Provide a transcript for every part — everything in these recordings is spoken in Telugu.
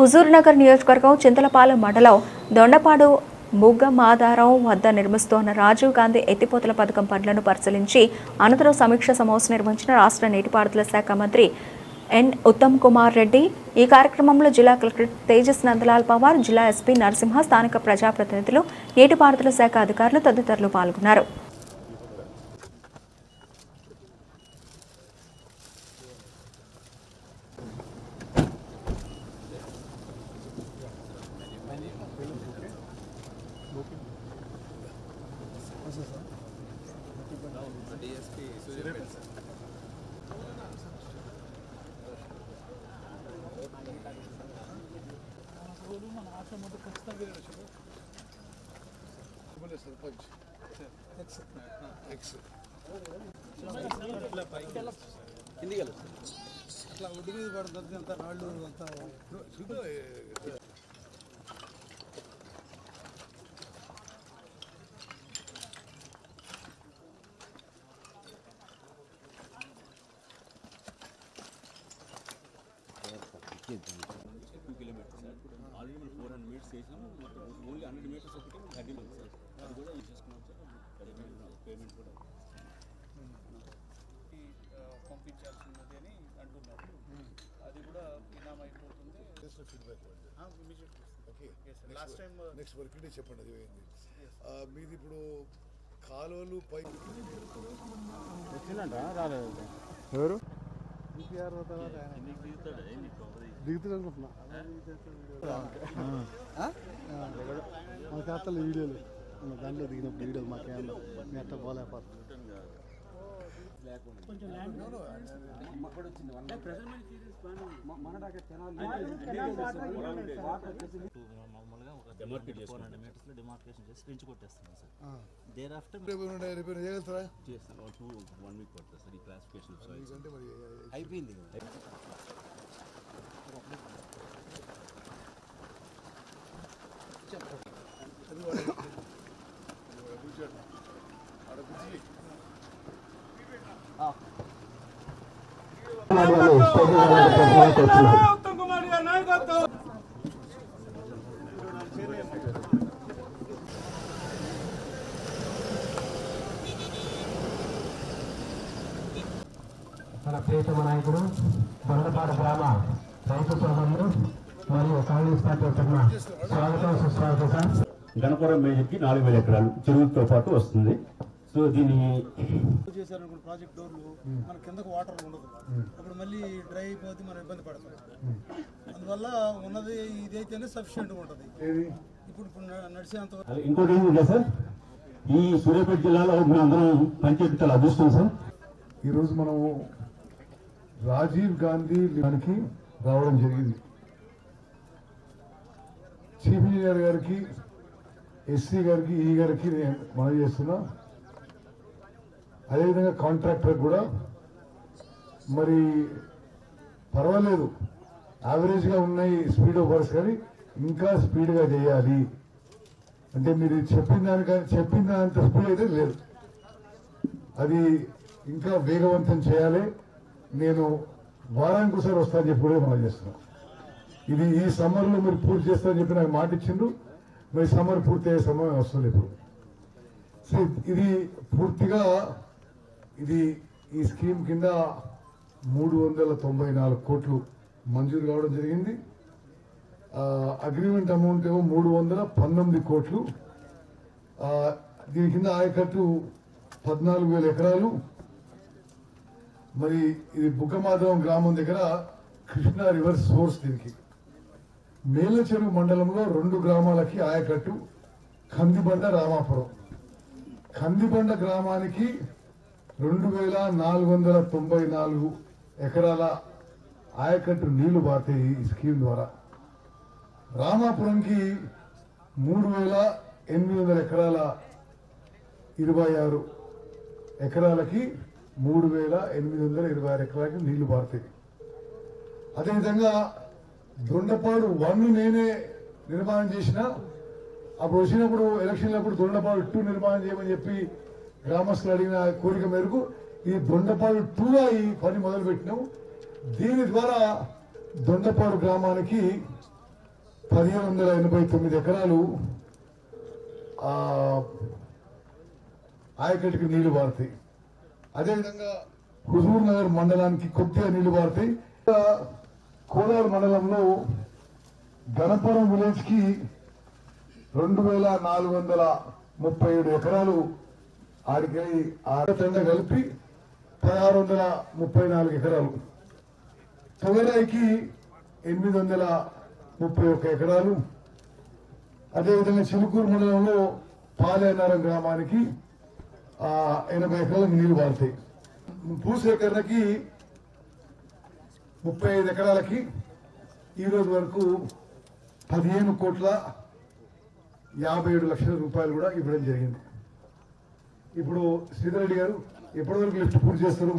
హుజూర్నగర్ నియోజకవర్గం చింతలపాలెం మండలం దొండపాడు బుగ్గమాధారం వద్ద నిర్మిస్తోన్న రాజీవ్ గాంధీ ఎత్తిపోతల పథకం పనులను పరిశీలించి అనంతరం సమీక్ష సమావేశం నిర్వహించిన రాష్ట్ర నీటిపారుదల శాఖ మంత్రి ఎన్ ఉత్తమ్ కుమార్ రెడ్డి. ఈ కార్యక్రమంలో జిల్లా కలెక్టర్ తేజస్ నందలాల్ పవార్, జిల్లా ఎస్పీ నరసింహ, స్థానిక ప్రజాప్రతినిధులు, నీటిపారుదల శాఖ అధికారులు తదితరులు పాల్గొన్నారు. ఆల్రెడీ మనం 400 మీటర్స్ చేసినాం. ఓన్లీ 100 మీటర్స్ ఒకటి 30 మంది సార్, అది కూడా చేసుకున్నాం సార్. పేమెంట్ కూడా పంపించాల్సినది అని అంటున్నారు. అది కూడా ఇనామ్ అయిపోతుంది. Last time next work day చెప్పండి. అది మీది ఇప్పుడు కాలువలు పై వచ్చిందంట రాలేదు. ఎవరు దిగుతుంది అనుకుంటున్నా. మా ఖాతాలో వీడియోలు దాంట్లో దిగినప్పుడు వీడియోలు మాకేమన్నా నెట్ట పోలేకపోతుంది. డిమార్కేషన్ చేసి పెంచి కొట్టేస్తున్నాం సార్. దేర్ ఆఫ్టర్ చేయగలుగుతారా? చేస్తాను. 1 వీక్ పడుతుంది సార్ ఈ క్లాసిఫికేషన్. అంటే మరి అయిపోయింది. మన ప్రియతమ నాయకుడు దొండపాడు గ్రామ రైతు సోదరులు మరియు కాంగ్రెస్ పార్టీ తరఫున స్వాగతం సుస్వాగతం సార్. గణపురం మేజర్కి 4000 ఎకరాలు చెరువులతో పాటు వస్తుంది. సో దీన్ని చేశారనుకోండి ప్రాజెక్ట్ డోర్లు మన కిందకు వాటర్ ఉండదు. అప్పుడు మళ్ళీ డ్రై అయిపోతే మనం ఇబ్బంది పడతాం. అందువల్ల ఉన్నది ఇదైతేనే సఫిషియెంట్గా ఉంటుంది. ఇప్పుడు నడిచేంత. ఇంకోటి ఏంటంటే సార్, ఈ సూర్యాపేట జిల్లాలో మేమందరం పంచాయతీలు అదృష్టం సార్. ఈరోజు మనము రాజీవ్ గాంధీ దానికి రావడం జరిగింది. చీఫ్ ఇంజనీర్ గారికి, ఎస్సీ గారికి, ఈ గారికి నేను మనవి చేస్తున్నా. అదేవిధంగా కాంట్రాక్టర్ కూడా మరి పర్వాలేదు, యావరేజ్గా ఉన్నాయి స్పీడ్ ఆఫ్ వర్క్స్, కానీ ఇంకా స్పీడ్గా చేయాలి. అంటే మీరు చెప్పిన దానంత స్పీడ్ అయితే లేదు, అది ఇంకా వేగవంతం చేయాలి. నేను వారానికి ఒకసారి వస్తానని చెప్పి కూడా మనం చేస్తున్నాం. ఇది ఈ సమ్మర్లో మీరు పూర్తి చేస్తారని చెప్పి నాకు మాట ఇచ్చిండ్రు. మరి సమ్మర్ పూర్తి అయ్యే సమయం వస్తుంది ఇప్పుడు. సో ఇది పూర్తిగా ఈ స్కీమ్ కింద 394 కోట్లు మంజూరు కావడం జరిగింది. అగ్రిమెంట్ అమౌంట్ ఏమో 319 కోట్లు. దీని కింద ఆయకట్టు 14,000 ఎకరాలు. మరి ఇది బుగ్గమాధవం గ్రామం దగ్గర కృష్ణా రివర్ సోర్స్. దీనికి మేలచెరువు మండలంలో 2 గ్రామాలకి ఆయకట్టు, కందిబండ, రామాపురం. కందిబండ గ్రామానికి 2494 ఎకరాల ఆయకట్టు నీళ్లు పారుతాయి ఈ స్కీమ్ ద్వారా. రామాపురంకి 3800 ఎకరాల 26 ఎకరాలకి 3826 ఎకరాలకి నీళ్లు పారుతాయి. అదేవిధంగా దొండపాడు 1 నేనే నిర్మాణం చేసిన. అప్పుడు వచ్చినప్పుడు ఎలక్షన్లప్పుడు దొండపాడు 2 నిర్మాణం చేయమని చెప్పి గ్రామస్తులు అడిగిన కోరిక మేరకు ఈ దొండపాడు 2గా ఈ పని మొదలుపెట్టినాం. దీని ద్వారా దొండపాడు గ్రామానికి 1589 ఎకరాలు ఆయకట్టుకి నీళ్లు పారుతాయి. అదేవిధంగా హుజూర్ నగర్ మండలానికి కొద్దిగా నీళ్లు పారుతాయి. కోలార్ మండలంలో గణపురం విలేజ్ కి 2437 ఎకరాలు ఆడికి ఆడతండ కలిపి 1634 ఎకరాలు. తొగరాయికి 831 ఎకరాలు. అదేవిధంగా చిలుకూరు మండలంలో పాలేనారం గ్రామానికి 80 ఎకరాలకు నీళ్లు పారుతాయి. భూసేకరణకి 35 ఎకరాలకి ఈ రోజు వరకు 15,57,00,000 రూపాయలు కూడా ఇవ్వడం జరిగింది. ఇప్పుడు శ్రీధర్ రెడ్డి గారు ఎప్పటివరకు లిఫ్ట్ పూర్తి చేస్తారు?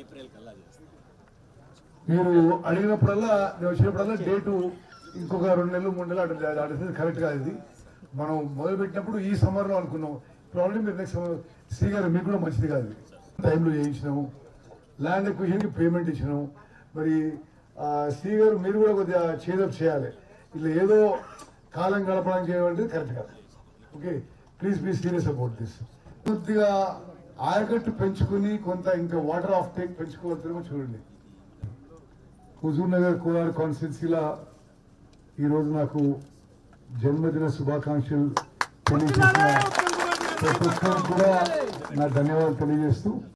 ఏప్రిల్ కల్లా చేస్తాం. మీరు అడిగినప్పుడల్లా నేను వచ్చినప్పుడల్లా డేటు ఇంకొక 2 నెలలు 3 నెలలు అడిగితే కరెక్ట్ కాదు. ఇది మనం మొదలుపెట్టినప్పుడు ఈ సమ్మర్లో అనుకున్నాం. ఇప్పుడు ఆల్రెడీ మీరు నెక్స్ట్ సమ్మర్ శ్రీ గారు మీకు కూడా మంచిది కాదు. టైంలో చేయించినాము, ల్యాండ్ ఎక్విజిషన్కి పేమెంట్ ఇచ్చినాము. మరి శ్రీ గారు మీరు కూడా కొద్దిగా చేదప్ చేయాలి. ఇట్లా ఏదో కాలం గడపడానికి చేయడం కరెక్ట్ కాదు. Okay, please be serious about this. కొద్దిగా ఆయకట్టు పెంచుకుని కొంత ఇంకా వాటర్ ఆఫ్ టేక్ పెంచుకోవాల్సిన చూడండి. హుజూర్ నగర్ కోలార్ కాన్స్టిట్యున్సీలో ఈరోజు నాకు జన్మదిన శుభాకాంక్షలు తెలియజేసిన ప్రతి ఒక్కరికి కూడా నా ధన్యవాదాలు తెలియజేస్తూ